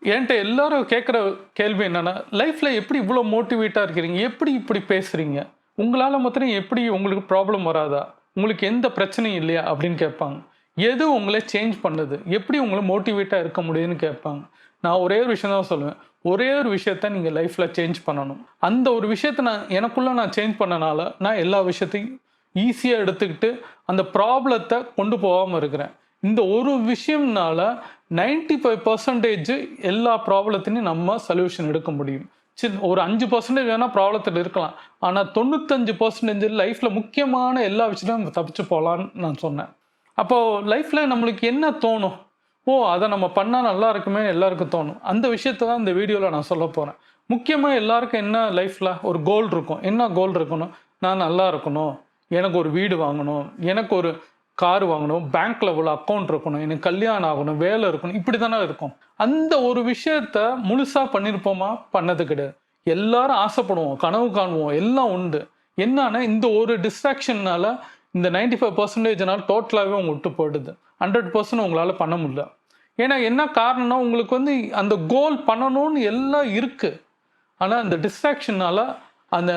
என்கிட்ட எல்லாரும் கேட்குற கேள்வி என்னன்னா, லைஃப்ல எப்படி இவ்வளோ மோட்டிவேட்டா இருக்கிறீங்க? எப்படி இப்படி பேசுறீங்க? உங்களால மாத்திரம் எப்படி உங்களுக்கு ப்ராப்ளம் வராதா? உங்களுக்கு எந்த பிரச்சனையும் இல்லையா? அப்படின்னு கேட்பாங்க. எது உங்கள சேஞ்ச் பண்ணுது? எப்படி உங்கள மோட்டிவேட்டா இருக்க முடியுதுன்னு கேட்பாங்க. நான் ஒரே ஒரு விஷயம் தான் சொல்லுவேன். ஒரே ஒரு விஷயத்த நீங்க லைஃப்ல சேஞ்ச் பண்ணணும். அந்த ஒரு விஷயத்த எனக்குள்ள நான் சேஞ்ச் பண்ணனால, நான் எல்லா விஷயத்தையும் ஈஸியா எடுத்துக்கிட்டு, அந்த ப்ராப்ளத்த கொண்டு போகாம இருக்கிறேன். இந்த ஒரு விஷயம்னால 95% எல்லா ப்ராப்ளத்தினையும் நம்ம சொல்யூஷன் எடுக்க முடியும். ஒரு 5% வேணா ப்ராப்ளத்துல இருக்கலாம். ஆனா 95% லைஃப்ல முக்கியமான எல்லா விஷயத்தையும் நம்ம தப்பிச்சு போலான்னு நான் சொன்னேன். அப்போ லைஃப்ல நம்மளுக்கு என்ன தோணும்? ஓ! அத நம்ம பண்ணா நல்லா இருக்குமே எல்லாருக்கும் தோணும். அந்த விஷயத்த தான் இந்த வீடியோல நான் சொல்லப் போறேன். முக்கியமா எல்லாருக்கும் என்ன லைஃப்ல ஒரு கோல் இருக்கும். என்ன கோல் இருக்கணும்? நான் நல்லா இருக்கணும். எனக்கு ஒரு வீடு வாங்கணும். எனக்கு ஒரு கார் வாங்கணும். பேங்க்ல இவ்வளோ அக்கவுண்ட் இருக்கணும். எனக்கு கல்யாணம் ஆகணும். வேலை இருக்கணும். இப்படி தானே இருக்கும். அந்த ஒரு விஷயத்த முழுசா பண்ணியிருப்போமா? பண்ணது கிடையாது. எல்லாரும் ஆசைப்படுவோம். கனவு காணுவோம். எல்லாம் உண்டு. என்னன்னா இந்த ஒரு டிஸ்ட்ராக்ஷன்னால இந்த 95%னால டோட்டலாவே உங்க விட்டு போயிடுது. 100% உங்களால பண்ண முடியல. ஏன்னா என்ன காரணம்னா, உங்களுக்கு வந்து அந்த கோல் பண்ணணும்னு எல்லாம் இருக்கு. ஆனா அந்த டிஸ்ட்ராக்ஷனால, அந்த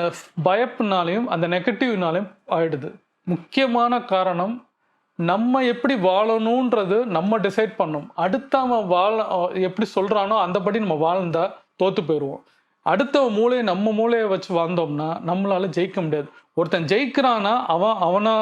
பயப்புனாலயும், அந்த நெகட்டிவ்னாலயும் ஆயிடுது. முக்கியமான காரணம், நம்ம எப்படி வாழணும்ன்றது நம்ம டிசைட் பண்ணணும். அடுத்தவன் எப்படி சொல்றானோ அந்தபடி நம்ம வாழ்ந்தா தோத்து போயிருவோம். அடுத்தவன் மூளைய நம்ம மூளைய வச்சு வாழ்ந்தோம்னா, நம்மளால ஜெயிக்க முடியாது. ஒருத்தன் ஜெயிக்கிறான்னா, அவனா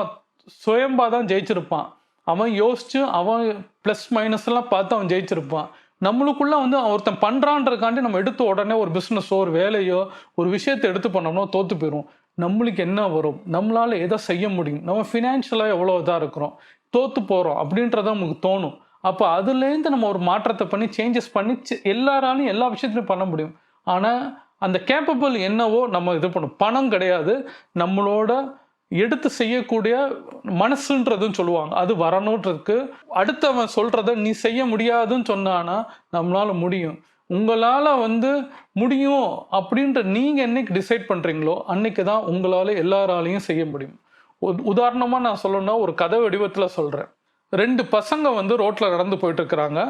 சுயம்பா தான் ஜெயிச்சிருப்பான். அவன் யோசிச்சு, அவன் பிளஸ் மைனஸ் எல்லாம் பார்த்து அவன் ஜெயிச்சிருப்பான். நம்மளுக்குள்ள வந்து ஒருத்தன் பண்றான்றதுக்காண்டி நம்ம எடுத்து உடனே ஒரு பிசினஸோ, ஒரு வேலையோ, ஒரு விஷயத்த எடுத்து பண்ணோம்னா தோத்து போயிருவோம். நம்மளுக்கு என்ன வரும்? நம்மளால எத செய்ய முடியும்? நம்ம ஃபினான்ஷியலா எவ்வளோ இதா இருக்கிறோம்? தோத்து போறோம் அப்படின்றது நமக்கு தோணும். அப்ப அதுலேருந்து நம்ம ஒரு மாற்றத்த பண்ணி, சேஞ்சஸ் பண்ணி எல்லாராலயும் எல்லா விஷயத்திலயும் பண்ண முடியும். ஆனா, அந்த கேப்பபிள் என்னவோ நம்ம இது பண்ணணும். பணம் கிடையாது. நம்மளோட எடுத்து செய்யக்கூடிய மனசுன்றதுன்னு சொல்லுவாங்க. அது வரணுன்றதுக்கு அடுத்தவன் சொல்றத நீ செய்ய முடியாதுன்னு சொன்னானா, நம்மளால முடியும். உங்களால வந்து முடியும் அப்படின்ற நீங்க என்னைக்கு டிசைட் பண்றீங்களோ, அன்னைக்கு தான் உங்களால எல்லாராலயும் செய்ய முடியும். உதாரணமா நான் சொல்லணும்னா, ஒரு கதை வடிவத்துல சொல்றேன். 2 பசங்க வந்து ரோட்ல நடந்து போயிட்டு இருக்கிறாங்க.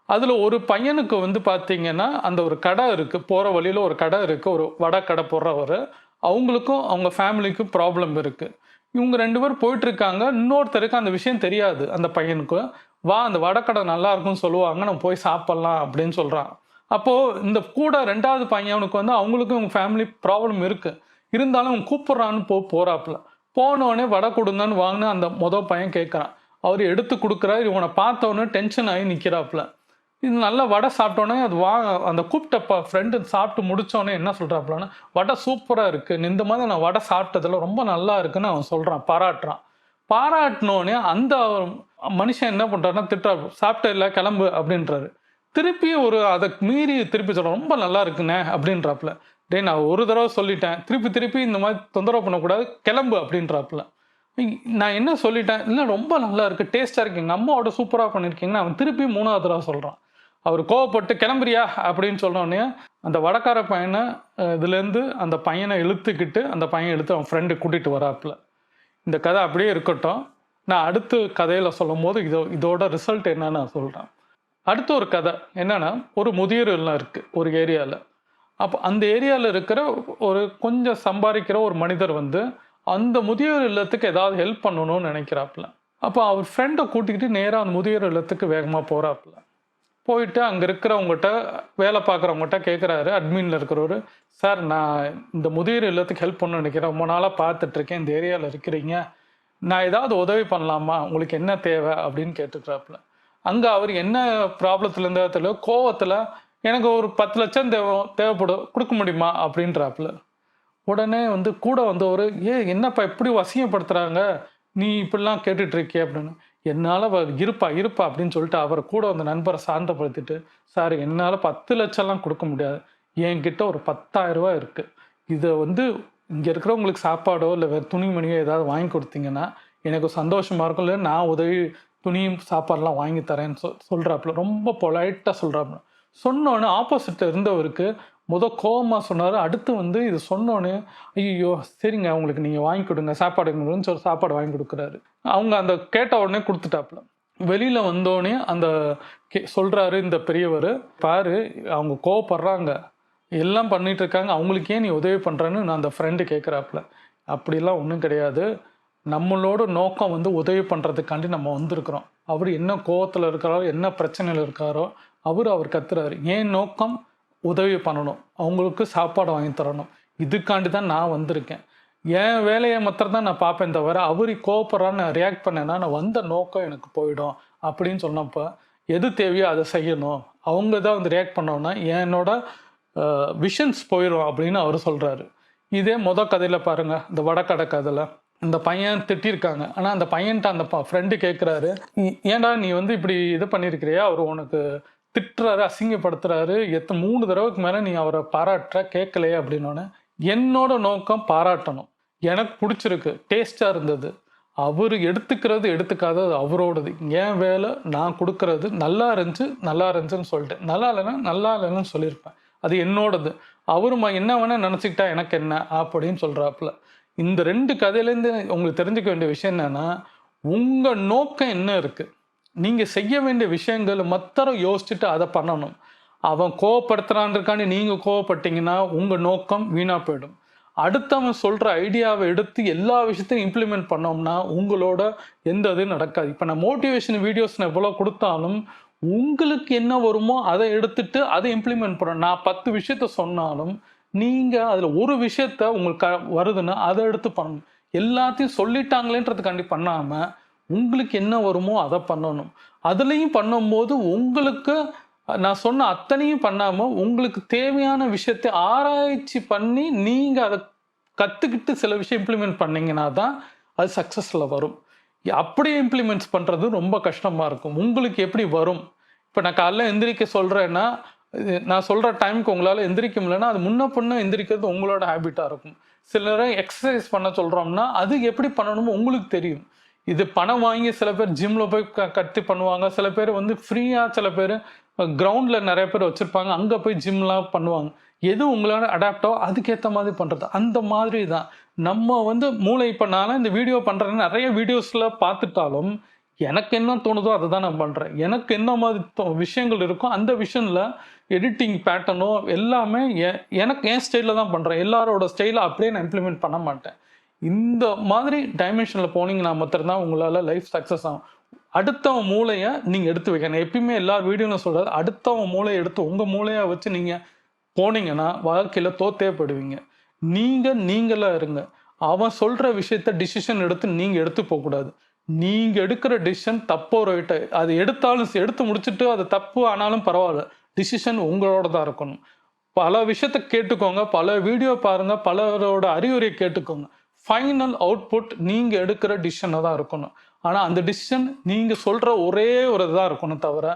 அதுல ஒரு பையனுக்கு வந்து பார்த்தீங்கன்னா, அந்த ஒரு கடை இருக்கு. போற வழியில ஒரு கடை இருக்கு. ஒரு வடை கடை போடுறவரு. அவங்களுக்கும், அவங்க ஃபேமிலிக்கும் ப்ராப்ளம் இருக்கு. இவங்க 2 பேரும் போயிட்டு இருக்காங்க. இன்னொருத்தருக்கு அந்த விஷயம் தெரியாது, அந்த பையனுக்கு. "வா அந்த வடை கடை நல்லா இருக்கும்னு சொல்லுவாங்க. நம்ம போய் சாப்பிடலாம்" அப்படின்னு சொல்றான். அப்போ இந்த கூட 2வது பையனுக்கு வந்து அவங்களுக்கும் இவங்க ஃபேமிலி ப்ராப்ளம் இருக்கு. இருந்தாலும் அவன் கூப்பிடுறான்னு போறாப்புல. போனோனே வடை குடுங்கன்னு வாங்குன அந்த பையன் கேட்கறான். அவரு எடுத்து குடுக்குறாரு. இவன பார்த்தோனே டென்ஷன் ஆகி நிக்கிறாப்புல. இது நல்லா வடை சாப்பிட்டோனே அது அந்த கூப்பிட்ட ஃப்ரெண்டு சாப்பிட்டு முடிச்சோனே என்ன சொல்றாப்புலன்னா, "வடை சூப்பரா இருக்கு. இந்த மாதிரி நான் வடை சாப்பிட்டதில்ல. ரொம்ப நல்லா இருக்குன்னு" அவன் சொல்றான். பாராட்டுறான். பாராட்டுனோனே அந்த மனுஷன் என்ன பண்றாருன்னா திட்டுறாரு. "சாப்பிட்டல்ல கிளம்பு" அப்படின்றாரு. திருப்பியும் அத மீறி திருப்பி சொல்றான். "ரொம்ப நல்லா இருக்குண்ணே" அப்படின்றாப்புல. "டேய் நான் ஒரு தடவ சொல்லிட்டேன். திருப்பி திருப்பி இந்த மாதிரி தொந்தரவு பண்ணக்கூடாது. கிளம்பு" அப்படின்றாப்புல. நான் என்ன சொல்லிட்டேன், "இல்ல ரொம்ப நல்லா இருக்கு. டேஸ்ட்டா இருக்கு. எங்க அம்மாவோட சூப்பரா பண்ணியிருக்கீங்கன்னு" அவன் திருப்பி 3வது தடவ சொல்றான். அவரு கோவப்பட்டு "கிளம்புறியா?" அப்படின்னு சொன்னோனே, அந்த வடக்கார பையன இதுலேருந்து அந்த பையன இழுத்துக்கிட்டு, அந்த பையன் இழுத்து அவன் ஃப்ரெண்ட் கூட்டிட்டு வராப்புல. இந்த கதை அப்படியே இருக்கட்டும். நான் அடுத்து கதையில சொல்லும்போது, இதோட ரிசல்ட் என்னன்னு நான் சொல்றேன். அடுத்த ஒரு கதை என்னன்னா, ஒரு முதியோர் இல்லம் இருக்கு ஒரு ஏரியால. அப்ப அந்த ஏரியால இருக்கிற ஒரு கொஞ்சம் சம்பாரிக்கிற ஒரு மனிதர் வந்து, அந்த முதியோர் இல்லத்துக்கு ஏதாவது ஹெல்ப் பண்ணணும்னு நினைக்கிறாப்புல. அப்ப அவர் ஃப்ரெண்ட கூட்டிக்கிட்டு நேரா அந்த முதியோர் இல்லத்துக்கு வேகமா போறாப்புல. போயிட்டு அங்க இருக்கிறவங்கட்ட, வேலை பார்க்குறவங்கட்ட கேட்குறாரு, அட்மின்ல இருக்கிறவரு, "சார் நான் இந்த முதியோர் இல்லத்துக்கு ஹெல்ப் பண்ணணும்னு நினைக்கிறேன். ரொம்ப நாளா பார்த்துட்ருக்கேன். இந்த ஏரியால இருக்கிறீங்க. நான் ஏதாவது உதவி பண்ணலாமா? உங்களுக்கு என்ன தேவை?" அப்படின்னு கேட்டுக்கிறாப்புல. அங்க அவரு என்ன ப்ராப்ளத்துல இருந்தாரோ தெரியல, கோவத்துல, "எனக்கு ஒரு 10,00,000 தேவைப்படும். குடுக்க முடியுமா?" அப்படின்றாப்புல. உடனே வந்து கூட வந்தவரு, என்னப்பா இப்படி அசிங்கப்படுத்துறாங்க? நீ இப்படிலாம் கேட்டுட்டு இருக்கியே" அப்படின்னு. என்னால "இருப்பா, இருப்பா" அப்படின்னு சொல்லிட்டு அவர் கூட வந்த நண்பர சாந்தப்படுத்திட்டு, "சார் என்னால 10,00,000லாம் குடுக்க முடியாது. என்கிட்ட ஒரு ரூ. 10,000 இருக்கு. இத வந்து இங்க இருக்கிறவங்களுக்கு சாப்பாடோ, இல்ல வேற துணிமணியோ ஏதாவது வாங்கி குடுத்தீங்கன்னா, எனக்கு சந்தோஷமா இருக்கும். இல்ல நான் உதவி துணியும், சாப்பாடுலாம் வாங்கி தரேன்னு" சொல்றாப்புல. ரொம்ப பொலைட்டா சொல்றாப்புல. சொன்னோனே ஆப்போசிட்ல இருந்தவருக்கு கோவமா சொன்னாரு. அடுத்து வந்து இது சொன்னோனே, "ஐய்யய்யோ! சரிங்க உங்களுக்கு நீங்க வாங்கி குடுங்க. சாப்பாடு" சொல்லி சாப்பாடு வாங்கி குடுக்குறாரு. அவங்க அந்த கேட்ட உடனே குடுத்துட்டாப்புல. வெளியில் வந்தோடனே அந்த சொல்கிறாரு இந்த பெரியவர், பாரு அவங்க கோவப்படுறாங்க, எல்லாம் பண்ணிகிட்டு இருக்காங்க, அவங்களுக்கே நீ உதவி பண்ணுறேன்னு நான் அந்த ஃப்ரெண்டு கேட்குறாப்புல. அப்படிலாம் ஒன்றும் கிடையாது. நம்மளோட நோக்கம் வந்து உதவி பண்ணுறதுக்காண்டி நம்ம வந்திருக்கிறோம். அவர் என்ன கோவத்தில் இருக்காரோ, என்ன பிரச்சனையில் இருக்காரோ, அவர் கத்துறாரு. என் நோக்கம் உதவி பண்ணணும், அவங்களுக்கு சாப்பாடு வாங்கி தரணும். இதுக்காண்டி தான் நான் வந்திருக்கேன். என் வேலையை மாத்திரம் தான் நான் பார்ப்பேன் தவிர, அவர் கோவப்படுறான்னு ரியாக்ட் பண்ணேன்னா நான் வந்த நோக்கம் எனக்கு போயிடும் அப்படின்னு சொன்னப்போ, எது தேவையோ அதை செய்யணும், அவங்க தான் வந்து ரியாக்ட் பண்ணோன்னா என்னோட விஷன்ஸ் போயிடும் அப்படின்னு அவர் சொல்கிறாரு. இதே கதையில் பாருங்கள், இந்த வடக்கடை கதையில் இந்த பையன் திட்டிருக்காங்க. ஆனால் அந்த பையன்ட்ட அந்த ஃப்ரெண்டு கேட்குறாரு, ஏன்டா நீ வந்து இப்படி இது பண்ணியிருக்கிறியா, அவர் உனக்கு திட்டுறாரு, அசிங்கப்படுத்துறாரு, 3 தடவைக்கு மேலே நீ அவரை பாராட்டுற, கேட்கலையே அப்படின்னோடனே, என்னோட நோக்கம் பாராட்டணும், எனக்கு பிடிச்சிருக்கு, டேஸ்ட்டாக இருந்தது, அவர் எடுத்துக்கிறது எடுத்துக்காதது அவரோடது, என் வேலை நான் கொடுக்கறது நல்லா இருந்துச்சுன்னு சொல்லிட்டேன், நல்லா இல்லைன்னு சொல்லியிருப்பேன், அது என்னோடது, அவருமா என்ன வேணால் நினச்சிக்கிட்டா எனக்கு என்ன அப்படின்னு சொல்கிறாப்புல. இந்த 2 கதையிலேருந்து உங்களுக்கு தெரிஞ்சுக்க வேண்டிய விஷயம் என்னென்னா, உங்கள் நோக்கம் என்ன இருக்குது, நீங்கள் செய்ய வேண்டிய விஷயங்கள் மத்தரம் யோசிச்சுட்டு அதை பண்ணணும். அவன் கோவப்படுத்துறான்றக்காண்டி நீங்கள் கோவப்பட்டீங்கன்னா உங்கள் நோக்கம் வீணாக போயிடும். அடுத்தவன் சொல்கிற ஐடியாவை எடுத்து எல்லா விஷயத்தையும் இம்ப்ளிமெண்ட் பண்ணோம்னா உங்களோட எந்த இதுவும் நடக்காது. இப்போ நான் மோட்டிவேஷன் வீடியோஸ் நான் எவ்வளோ கொடுத்தாலும் உங்களுக்கு என்ன வருமோ அதை எடுத்துட்டு அதை இம்ப்ளிமெண்ட் பண்ணணும். நான் 10 விஷயத்த சொன்னாலும் நீங்கள் அதில் ஒரு விஷயத்த உங்களுக்கு வருதுன்னா அதை எடுத்து பண்ணணும். எல்லாத்தையும் சொல்லிட்டாங்களேன்றதுக்காண்டி பண்ணாமல் உங்களுக்கு என்ன வருமோ அதை பண்ணணும். அதுலேயும் பண்ணும்போது உங்களுக்கு நான் சொன்ன அத்தனையும் பண்ணாமல் உங்களுக்கு தேவையான விஷயத்தை ஆராய்ச்சி பண்ணி நீங்கள் அதை கற்றுக்கிட்டு சில விஷயம் இம்ப்ளிமெண்ட் பண்ணிங்கன்னா தான் அது சக்ஸஸில் வரும். அப்படியே இம்ப்ளிமெண்ட்ஸ் பண்ணுறது ரொம்ப கஷ்டமாக இருக்கும். உங்களுக்கு எப்படி வரும்? இப்போ நான் காலைல எந்திரிக்க சொல்கிறேன்னா, நான் சொல்கிற டைமுக்கு உங்களால் எந்திரிக்க முடியலன்னா அது முன்ன எந்திரிக்கிறது உங்களோட ஹேபிட்டாக இருக்கும். சிலரை எக்ஸசைஸ் பண்ண சொல்கிறோம்னா அது எப்படி பண்ணணுமோ உங்களுக்கு தெரியும். இது பணம் வாங்கி சில பேர் ஜிம்மில் போய் கட்டி பண்ணுவாங்க, சில பேர் வந்து ஃப்ரீயாக, சில பேர் கிரவுண்டில் நிறைய பேர் வச்சுருப்பாங்க, அங்கே போய் ஜிம்லாம் பண்ணுவாங்க. எது உங்களால் அடாப்டோ அதுக்கேற்ற மாதிரி பண்ணுறது. அந்த மாதிரி தான் நம்ம வந்து மூளை. இப்போ நான் இந்த வீடியோ பண்ணுறேன்னு நிறைய வீடியோஸில் பார்த்துட்டாலும் எனக்கு என்ன தோணுதோ அதை தான் நான் பண்ணுறேன். எனக்கு என்ன மாதிரி விஷயங்கள் இருக்கோ அந்த விஷயத்தில் எடிட்டிங் பேட்டர்னோ எல்லாமே எனக்கு என் ஸ்டைலில் தான் பண்ணுறேன். எல்லாரோட ஸ்டைலை அப்படியே நான் இம்ப்ளிமெண்ட் பண்ண மாட்டேன். இந்த மாதிரி டைமென்ஷனில் போனீங்கன்னா மாத்திரம்தான் உங்களால் லைஃப் சக்ஸஸ் ஆகும். அடுத்தவன் மூளையை நீங்கள் எடுத்து வைக்கணும். எப்பயுமே எல்லா வீடியோன்னு சொல்கிறது, அடுத்தவன் மூளையை எடுத்து உங்கள் மூளையை வச்சு நீங்கள் போனீங்கன்னா வாழ்க்கையில் தோத்தேப்படுவீங்க. நீங்களாக இருங்க. அவன் சொல்கிற விஷயத்த டிசிஷன் எடுத்து நீங்கள் எடுத்து போகக்கூடாது. நீங்கள் எடுக்கிற டிசிஷன் தப்போ ரைட்டு, அது எடுத்து முடிச்சுட்டு அது தப்பு ஆனாலும் பரவாயில்ல, டிசிஷன் உங்களோட தான் இருக்கணும். பல விஷயத்த கேட்டுக்கோங்க, பல வீடியோ பாருங்கள், பலரோட அறிவுரையை கேட்டுக்கோங்க. ஃபைனல் அவுட்புட் நீங்கள் எடுக்கிற டிசிஷனை தான் இருக்கணும். ஆனால் அந்த டிசிஷன் நீங்கள் சொல்கிற ஒரே ஒரு இதாக இருக்கணும் தவிர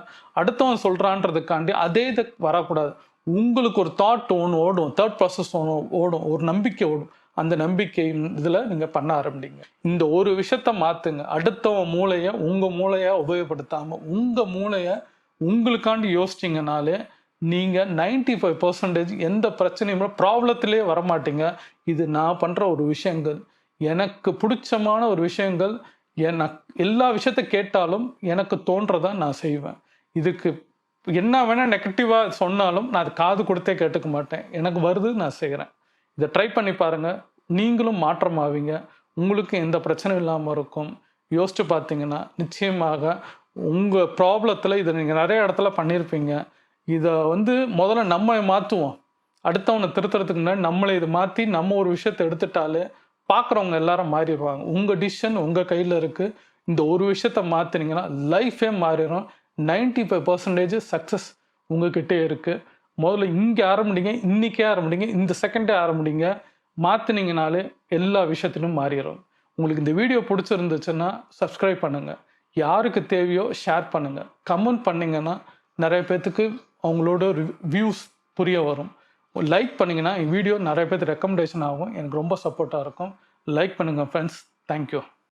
அடுத்தவன் சொல்கிறான்றதுக்காண்டி அதே இது வரக்கூடாது. உங்களுக்கு ஒரு தாட் ஒன்று ஓடும், தாட் ப்ராசஸ் ஒன்று ஓடும், ஒரு நம்பிக்கை ஓடும். அந்த நம்பிக்கை இதில் நீங்கள் பண்ண ஆரம்பிங்க. இந்த ஒரு விஷயத்த மாற்றுங்க. அடுத்தவன் மூளையை உங்கள் மூளையை உபயோகப்படுத்தாமல் உங்கள் மூளையை உங்களுக்காண்டி யோசிச்சிங்கனாலே நீங்கள் 95% எந்த பிரச்சனையும் ப்ராப்ளத்திலே வரமாட்டீங்க. இது நான் பண்ணுற ஒரு விஷயங்கள், எனக்கு பிடிச்சமான ஒரு விஷயங்கள். எல்லா விஷயத்த கேட்டாலும் எனக்கு தோன்றதான் நான் செய்வேன். இதுக்கு என்ன வேணால் நெகட்டிவாக சொன்னாலும் நான் அது காது கொடுத்தே கேட்டுக்க மாட்டேன். எனக்கு வருது, நான் செய்கிறேன். இதை ட்ரை பண்ணி பாருங்கள், நீங்களும் மாற்றமாவீங்க. உங்களுக்கு எந்த பிரச்சனையும் இல்லாமல் இருக்கும். யோசிச்சு பார்த்தீங்கன்னா நிச்சயமாக உங்கள் ப்ராப்ளத்தில் இதை நீங்கள் நிறைய இடத்துல பண்ணியிருப்பீங்க. இதை வந்து முதல்ல நம்ம மாற்றுவோம். அடுத்தவனை திருத்துறதுக்கு முன்னாடி நம்மளை இதை மாற்றி நம்ம ஒரு விஷயத்தை எடுத்துட்டாலே பார்க்குறவங்க எல்லாரும் மாறிடுவாங்க. உங்கள் டிசிஷன் உங்கள் கையில் இருக்குது. இந்த ஒரு விஷயத்த மாற்றினீங்கன்னா லைஃபே மாறிடும். 95% சக்ஸஸ் உங்ககிட்டே இருக்குது. முதல்ல இங்கே ஆரம்பிங்க, இன்றைக்கே ஆரம்பிங்க, இந்த செகண்டே ஆரம்பிங்க. மாற்றினீங்கனாலே எல்லா விஷயத்திலும் மாறிடும். உங்களுக்கு இந்த வீடியோ பிடிச்சிருந்துச்சுன்னா சப்ஸ்கிரைப் பண்ணுங்கள். யாருக்கு தேவையோ ஷேர் பண்ணுங்கள். கமெண்ட் பண்ணிங்கன்னா நிறைய பேர்த்துக்கு அவங்களோட வியூஸ் புரிய வரும். லைக் பண்ணிங்கன்னா வீடியோ நிறைய பேர்த்து ரெக்கமெண்டேஷன் ஆகும். எனக்கு ரொம்ப சப்போர்ட்டாக இருக்கும். லைக் பண்ணுங்கள் ஃப்ரெண்ட்ஸ். தேங்க்யூ.